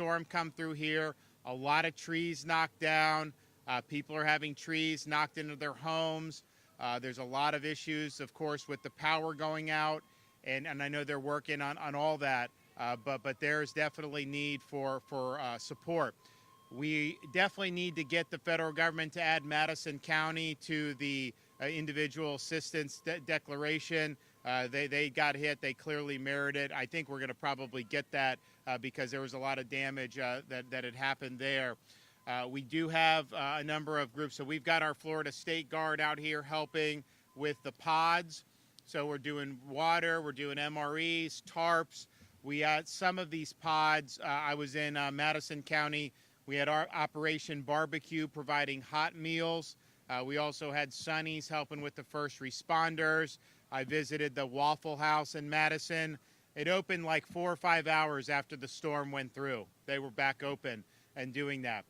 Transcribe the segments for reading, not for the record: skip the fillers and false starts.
storm come through here. A lot of trees knocked down. People are having trees knocked into their homes. There's a lot of issues, of course, with the power going out, and I know they're working on all that, but there's definitely need for support. We definitely need to get the federal government to add Madison County to the individual assistance declaration. They got hit. They clearly merit it. I think we're going to probably get that because there was a lot of damage that had happened there. We do have a number of groups. So we've got our Florida State Guard out here helping with the pods. So we're doing water, we're doing MREs, tarps. We had some of these pods. I was in Madison County. We had our Operation Barbecue providing hot meals. We also had Sonny's helping with the first responders. I visited the Waffle House in Madison. It opened like 4 or 5 hours after the storm went through. They were back open and doing that.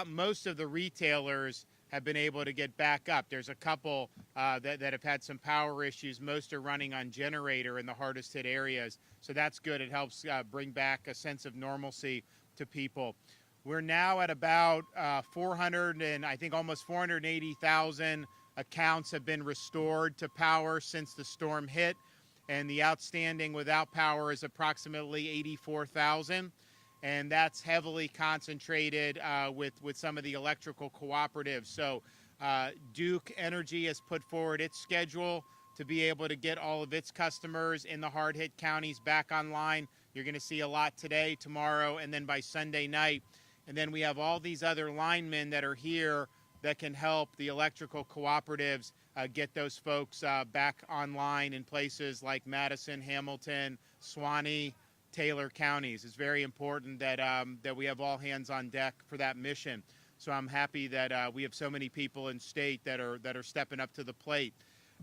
Most of the retailers have been able to get back up. There's a couple that have had some power issues. Most are running on generator in the hardest hit areas. So that's good. It helps bring back a sense of normalcy to people. We're now at about 400 and I think almost 480,000 accounts have been restored to power since the storm hit. And the outstanding without power is approximately 84,000. And that's heavily concentrated with some of the electrical cooperatives. So Duke Energy has put forward its schedule to be able to get all of its customers in the hard-hit counties back online. You're going to see a lot today, tomorrow, and then by Sunday night. And then we have all these other linemen that are here that can help the electrical cooperatives get those folks back online in places like Madison, Hamilton, Suwannee, Taylor counties. It's very important that that we have all hands on deck for that mission. So I'm happy that we have so many people in state that are stepping up to the plate.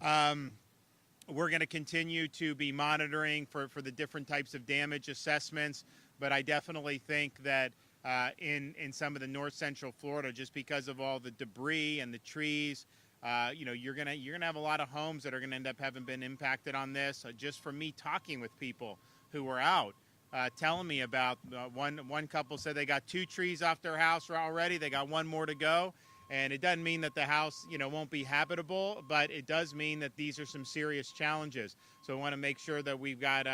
We're going to continue to be monitoring for the different types of damage assessments, but I definitely think that in some of the north central Florida, just because of all the debris and the trees, you're gonna have a lot of homes that are gonna end up having been impacted on this. Just from me talking with people who were out, telling me about one couple said they got 2 trees off their house already. They got 1 more to go. And it doesn't mean that the house, won't be habitable, but it does mean that these are some serious challenges. So I want to make sure that we've got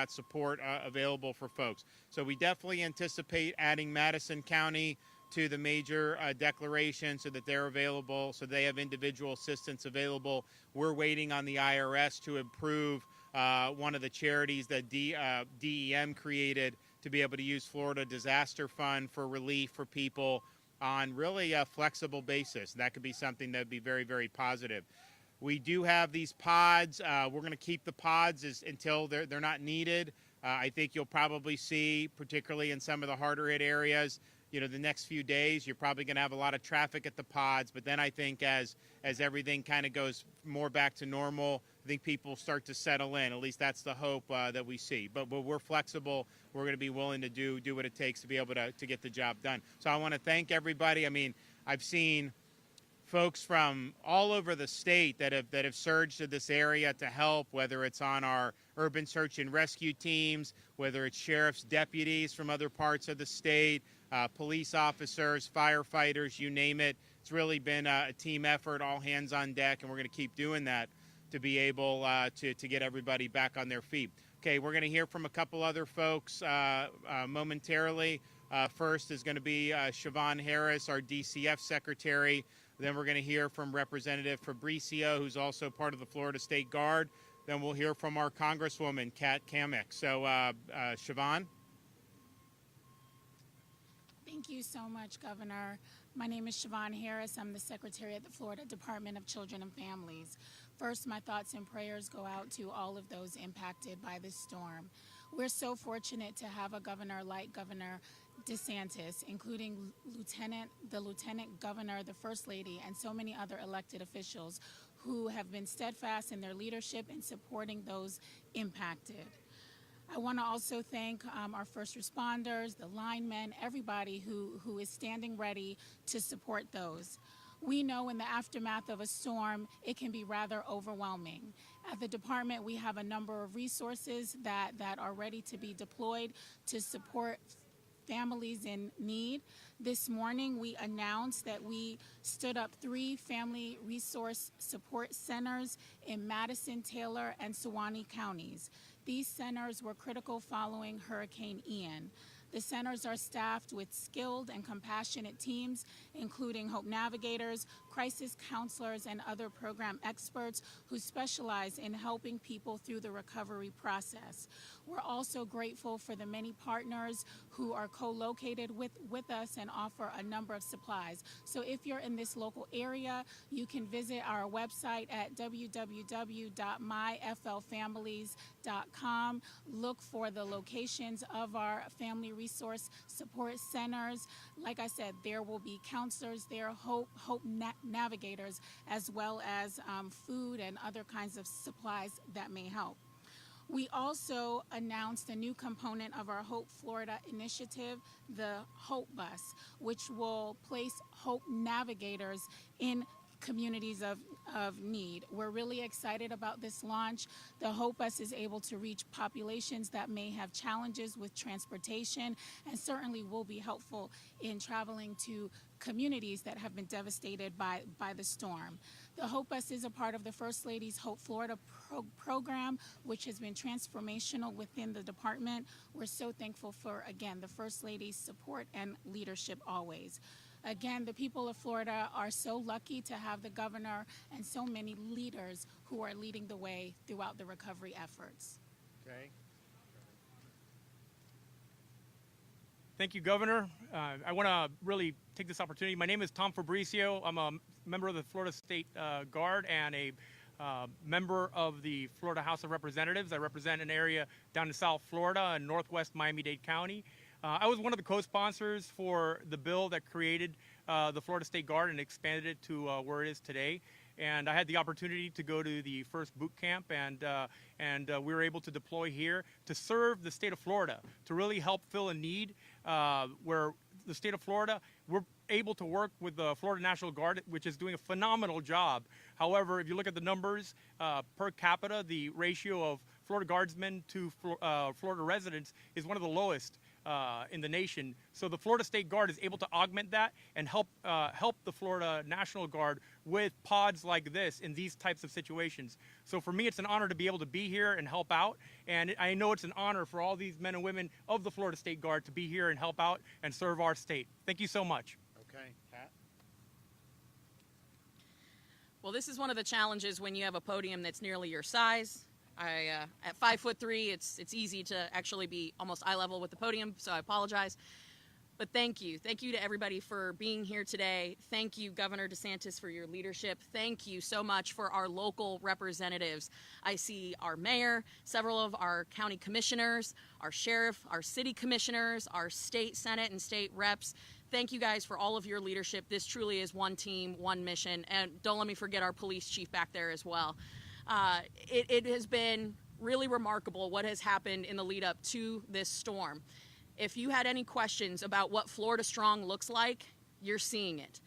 support available for folks. So we definitely anticipate adding Madison County to the major declaration so that they're available, so they have individual assistance available. We're waiting on the IRS to approve one of the charities that DEM created to be able to use Florida Disaster Fund for relief for people on really a flexible basis. That could be something that would be very, very positive. We do have these pods. We're going to keep the pods until they're not needed. I think you'll probably see, particularly in some of the harder hit areas, the next few days, you're probably going to have a lot of traffic at the pods. But then I think as everything kind of goes more back to normal, I think people start to settle in. At least that's the hope that we see. But we're flexible. We're going to be willing to do what it takes to be able to get the job done. So I want to thank everybody. I mean, I've seen folks from all over the state that have surged to this area to help, whether it's on our urban search and rescue teams, whether it's sheriff's deputies from other parts of the state, police officers, firefighters, you name it. It's really been a team effort, all hands on deck, and we're going to keep doing that to be able to get everybody back on their feet. Okay, we're going to hear from a couple other folks momentarily. First is going to be Siobhan Harris, our DCF secretary. Then we're going to hear from Representative Fabricio, who's also part of the Florida State Guard. Then we'll hear from our Congresswoman, Kat Kamick. So, Siobhan? Thank you so much, Governor. My name is Siobhan Harris. I'm the Secretary at the Florida Department of Children and Families. First, my thoughts and prayers go out to all of those impacted by this storm. We're so fortunate to have a governor like Governor DeSantis, including the Lieutenant Governor, the First Lady, and so many other elected officials who have been steadfast in their leadership in supporting those impacted. I want to also thank our first responders, the linemen, everybody who is standing ready to support those. We know in the aftermath of a storm, it can be rather overwhelming. At the department, we have a number of resources that are ready to be deployed to support families in need. This morning, we announced that we stood up 3 family resource support centers in Madison, Taylor, and Suwannee counties. These centers were critical following Hurricane Ian. The centers are staffed with skilled and compassionate teams, including Hope Navigators, crisis counselors, and other program experts who specialize in helping people through the recovery process. We're also grateful for the many partners who are co-located with us and offer a number of supplies. So if you're in this local area, you can visit our website at www.myflfamilies.com. Look for the locations of our family resource support centers. Like I said, there will be counselors there, Hope Navigators, as well as food and other kinds of supplies that may help. We also announced a new component of our Hope Florida initiative, the Hope Bus, which will place Hope Navigators in communities of need. We're really excited about this launch. The Hope Bus is able to reach populations that may have challenges with transportation and certainly will be helpful in traveling to communities that have been devastated by the storm. The Hope Bus is a part of the First Lady's Hope Florida program, which has been transformational within the department. We're so thankful for, again, the First Lady's support and leadership always. Again, the people of Florida are so lucky to have the governor and so many leaders who are leading the way throughout the recovery efforts. Okay. Thank you, Governor. I want to really take this opportunity. My name is Tom Fabricio. I'm a member of the Florida State Guard and a member of the Florida House of Representatives. I represent an area down in South Florida and northwest Miami-Dade County. I was one of the co-sponsors for the bill that created the Florida State Guard and expanded it to where it is today. And I had the opportunity to go to the first boot camp, and we were able to deploy here to serve the state of Florida, to really help fill a need where the state of Florida, we're able to work with the Florida National Guard, which is doing a phenomenal job. However, if you look at the numbers per capita, the ratio of Florida Guardsmen to Florida residents is one of the lowest in the nation. So the Florida State Guard is able to augment that and help the Florida National Guard with pods like this in these types of situations. So for me, it's an honor to be able to be here and help out. And I know it's an honor for all these men and women of the Florida State Guard to be here and help out and serve our state. Thank you so much. Okay, Pat? Well, this is one of the challenges when you have a podium that's nearly your size. At 5'3", it's easy to actually be almost eye level with the podium, so I apologize. But thank you to everybody for being here today. Thank you, Governor DeSantis, for your leadership. Thank you so much for our local representatives. I see our mayor, several of our county commissioners, our sheriff, our city commissioners, our state senate and state reps. Thank you guys for all of your leadership. This truly is one team, one mission, and don't let me forget our police chief back there as well. It has been really remarkable what has happened in the lead up to this storm. If you had any questions about what Florida Strong looks like, you're seeing it.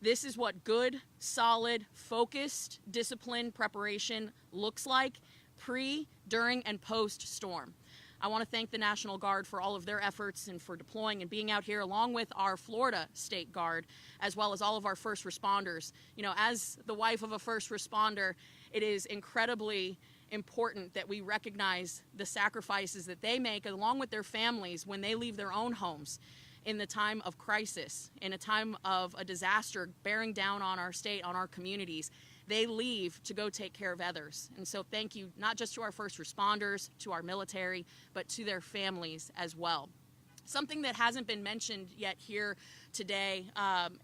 This is what good, solid, focused, disciplined preparation looks like pre, during, and post-storm. I want to thank the National Guard for all of their efforts and for deploying and being out here along with our Florida State Guard, as well as all of our first responders. You know, as the wife of a first responder, it is incredibly important that we recognize the sacrifices that they make along with their families when they leave their own homes in the time of crisis, in a time of a disaster bearing down on our state, on our communities. They leave to go take care of others. And so thank you not just to our first responders, to our military, but to their families as well. Something that hasn't been mentioned yet here today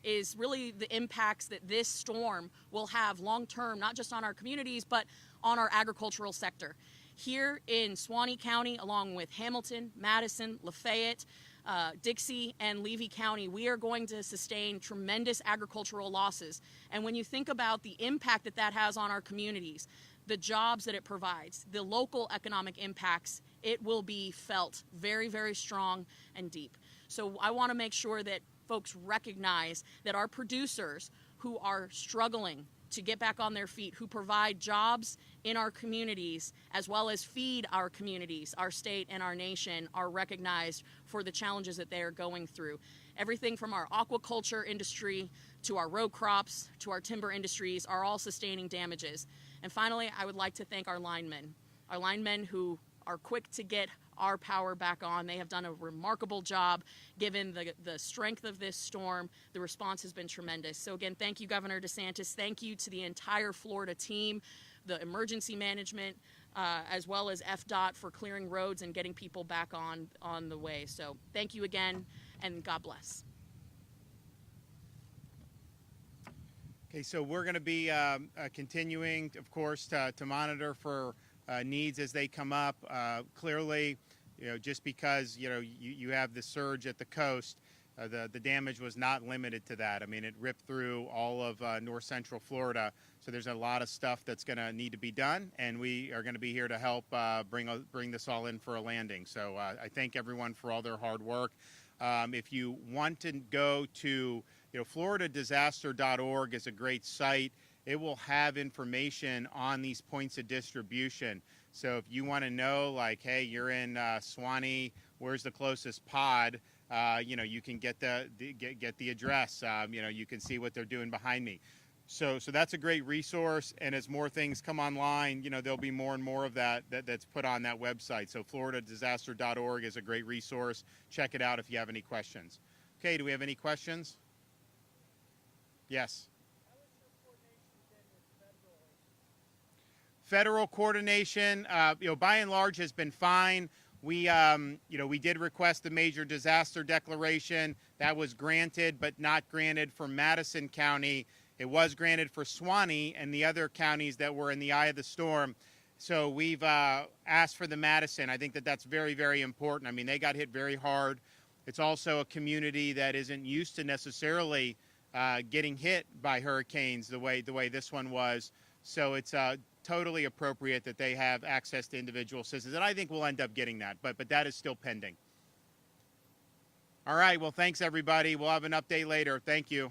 is really the impacts that this storm will have long-term, not just on our communities, but on our agricultural sector. Here in Suwannee County, along with Hamilton, Madison, Lafayette, Dixie, and Levy County, we are going to sustain tremendous agricultural losses. And when you think about the impact that that has on our communities, the jobs that it provides, the local economic impacts, it will be felt very, very strong and deep. So I want to make sure that folks recognize that our producers who are struggling to get back on their feet, who provide jobs in our communities, as well as feed our communities, our state and our nation, are recognized for the challenges that they are going through. Everything from our aquaculture industry to our row crops to our timber industries are all sustaining damages. And finally, I would like to thank our linemen who are quick to get our power back on. They have done a remarkable job given the strength of this storm. The response has been tremendous. So again, thank you, Governor DeSantis. Thank you to the entire Florida team, the emergency management, as well as FDOT for clearing roads and getting people back on the way. So thank you again, and God bless. Okay, so we're going to be continuing, of course, to monitor for needs as they come up. Clearly, just because you have the surge at the coast, the damage was not limited to that. I mean, it ripped through all of north central Florida, so there's a lot of stuff that's going to need to be done, and we are going to be here to help bring this all in for a landing. So I thank everyone for all their hard work. If you want to go to floridadisaster.org is a great site. It will have information on these points of distribution. So if you want to know, like, hey, you're in Suwannee, where's the closest pod? You can get the address. You can see what they're doing behind me. So that's a great resource. And as more things come online, there'll be more and more of that's put on that website. So floridadisaster.org is a great resource. Check it out if you have any questions. Okay, do we have any questions? Yes. Federal coordination, by and large has been fine. We did request the major disaster declaration. That was granted, but not granted for Madison County. It was granted for Suwannee and the other counties that were in the eye of the storm. So we've asked for the Madison. I think that's very, very important. I mean, they got hit very hard. It's also a community that isn't used to necessarily getting hit by hurricanes the way this one was. So it's totally appropriate that they have access to individual assistance, and I think we'll end up getting that, but that is still pending. All right, well, thanks, everybody. We'll have an update later. Thank you.